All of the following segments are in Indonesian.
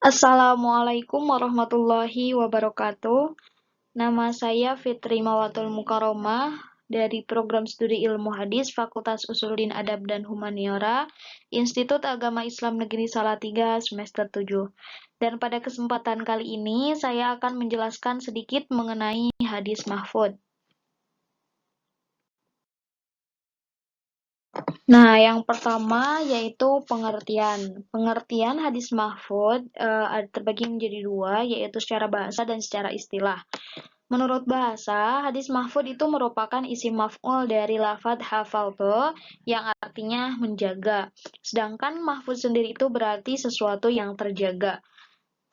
Assalamualaikum warahmatullahi wabarakatuh. Nama saya Fitri Mawatul Mukaromah dari Program Studi Ilmu Hadis Fakultas Usuluddin Adab dan Humaniora, Institut Agama Islam Negeri Salatiga semester 7. Dan pada kesempatan kali ini saya akan menjelaskan sedikit mengenai hadis mahfud. Nah, yang pertama yaitu pengertian. Pengertian hadis mahfud terbagi menjadi dua, yaitu secara bahasa dan secara istilah. Menurut bahasa, hadis mahfud itu merupakan isim maf'ul dari lafadz hafaltu yang artinya menjaga. Sedangkan mahfud sendiri itu berarti sesuatu yang terjaga.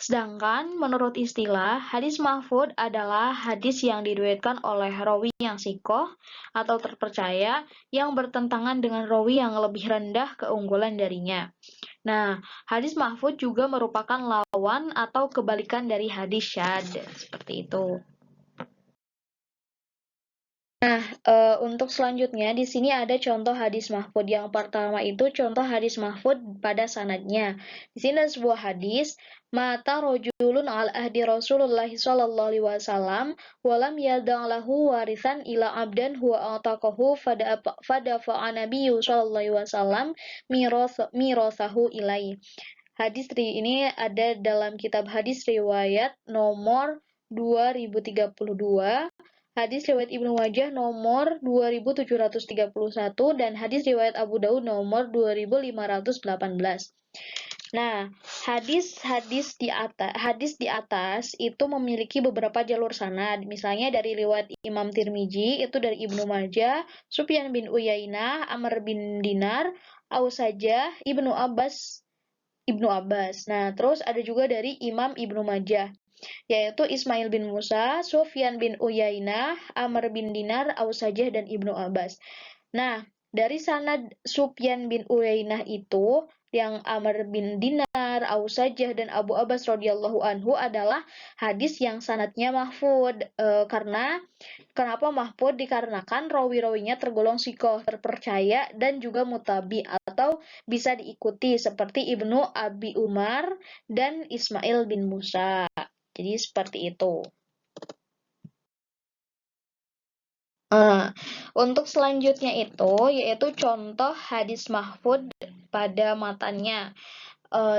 Sedangkan menurut istilah, hadis mahfud adalah hadis yang diriwayatkan oleh rawi yang sikoh atau terpercaya yang bertentangan dengan rawi yang lebih rendah keunggulan darinya. Nah, hadis mahfud juga merupakan lawan atau kebalikan dari hadis syadz, seperti itu. Nah, untuk selanjutnya di sini ada contoh hadis mahfud. Yang pertama itu contoh hadis mahfud pada sanadnya. Di sini ada sebuah hadis, mata rojulun al ahdi Rasulullah sallallahu alaihi wasallam walam yadang lahu warisan ila abdan huwa ataqahu fada nabiyyu sallallahu alaihi wasallam mirasahu ilai. Hadis ini ada dalam kitab hadis riwayat nomor 2032, hadis riwayat Ibnu Majah nomor 2731 dan hadis riwayat Abu Daud nomor 2518. Nah, hadis di atas itu memiliki beberapa jalur sanad. Misalnya dari riwayat Imam Tirmizi itu dari Ibnu Majah, Sufyan bin Uyainah, Amr bin Dinar, Ausajah, Ibnu Abbas. Nah, terus ada juga dari Imam Ibnu Majah, yaitu Ismail bin Musa, Sufyan bin Uyainah, Amr bin Dinar, Ausajah, dan Ibnu Abbas. Nah, dari sanad Sufyan bin Uyainah itu, yang Amr bin Dinar, Ausajah, dan Abu Abbas radhiyallahu anhu adalah hadis yang sanadnya mahfud. Kenapa mahfud? Dikarenakan rawi-rawinya tergolong sikoh, terpercaya, dan juga mutabi atau bisa diikuti seperti Ibnu Abi Umar dan Ismail bin Musa. Jadi seperti itu. Untuk selanjutnya itu yaitu contoh hadis mahfud pada matanya.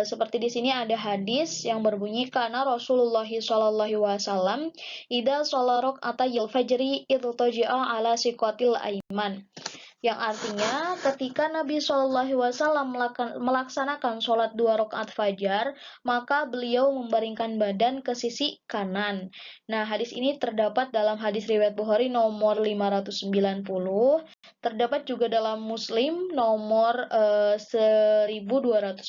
Seperti di sini ada hadis yang berbunyi karena Rasulullah sallallahu alaihi wasallam idza shalla rak'atayil fajri idtaja'a ala siqatil aiman. Yang artinya ketika Nabi Shallallahu Alaihi Wasallam melaksanakan sholat 2 rakaat fajar, maka beliau membaringkan badan ke sisi kanan. Nah, hadis ini terdapat dalam hadis riwayat Bukhari nomor 590, terdapat juga dalam Muslim nomor 1216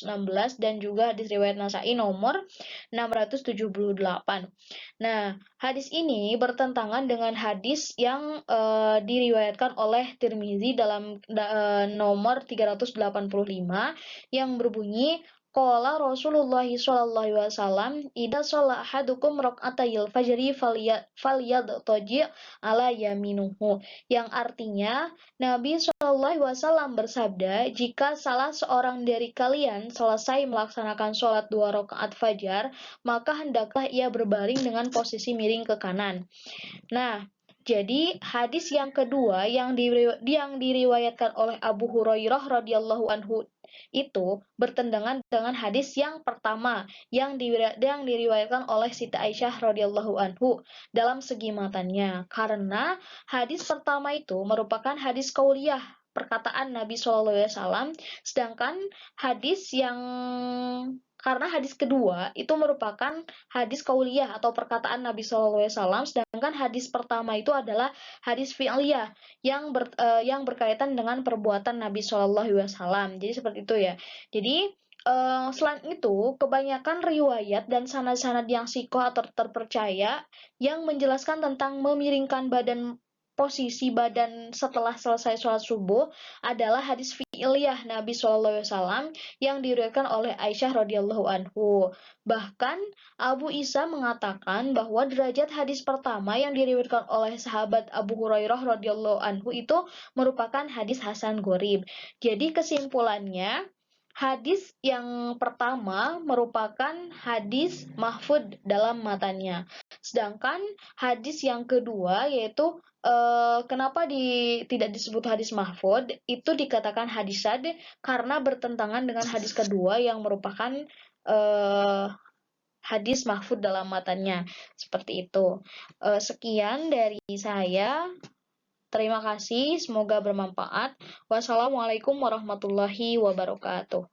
dan juga hadis riwayat Nasai nomor 678. Nah, hadis ini bertentangan dengan hadis yang diriwayatkan oleh Tirmizi dalam nomor 385 yang berbunyi qala Rasulullah sallallahu alaihi wasallam idza shalla ahadukum rak'atayil fajri falyadtaji ala yaminuhu, yang artinya Nabi sallallahu alaihi wasallam bersabda, jika salah seorang dari kalian selesai melaksanakan sholat 2 rakaat fajar, maka hendaklah ia berbaring dengan posisi miring ke kanan. Nah, jadi hadis yang kedua yang diriwayatkan oleh Abu Hurairah radhiyallahu anhu itu bertentangan dengan hadis yang pertama yang diriwayatkan oleh Siti Aisyah radhiyallahu anhu dalam segi matanya. Karena hadis pertama itu merupakan hadis qauliyah, perkataan Nabi Shallallahu Alaihi Wasallam, sedangkan karena hadis kedua itu merupakan hadis qauliyah atau perkataan Nabi Shallallahu Alaihi Wasallam, sedangkan hadis pertama itu adalah hadis fi'liyah yang berkaitan dengan perbuatan Nabi Shallallahu Alaihi Wasallam. Jadi seperti itu ya. Jadi selain itu, kebanyakan riwayat dan sanad-sanad yang sikoh atau terpercaya yang menjelaskan tentang memiringkan posisi badan setelah selesai sholat subuh adalah hadis fi'liyah Nabi Shallallahu Alaihi Wasallam yang diriwayatkan oleh Aisyah radhiyallahu anhu. Bahkan Abu Isa mengatakan bahwa derajat hadis pertama yang diriwayatkan oleh sahabat Abu Hurairah radhiyallahu anhu itu merupakan hadis hasan gharib. Jadi kesimpulannya, Hadis yang pertama merupakan hadis mahfud dalam matanya. Sedangkan hadis yang kedua yaitu kenapa tidak disebut hadis mahfud, itu dikatakan hadis syadz karena bertentangan dengan hadis kedua yang merupakan hadis mahfud dalam matanya. Seperti itu. Sekian dari saya. Terima kasih, semoga bermanfaat. Wassalamualaikum warahmatullahi wabarakatuh.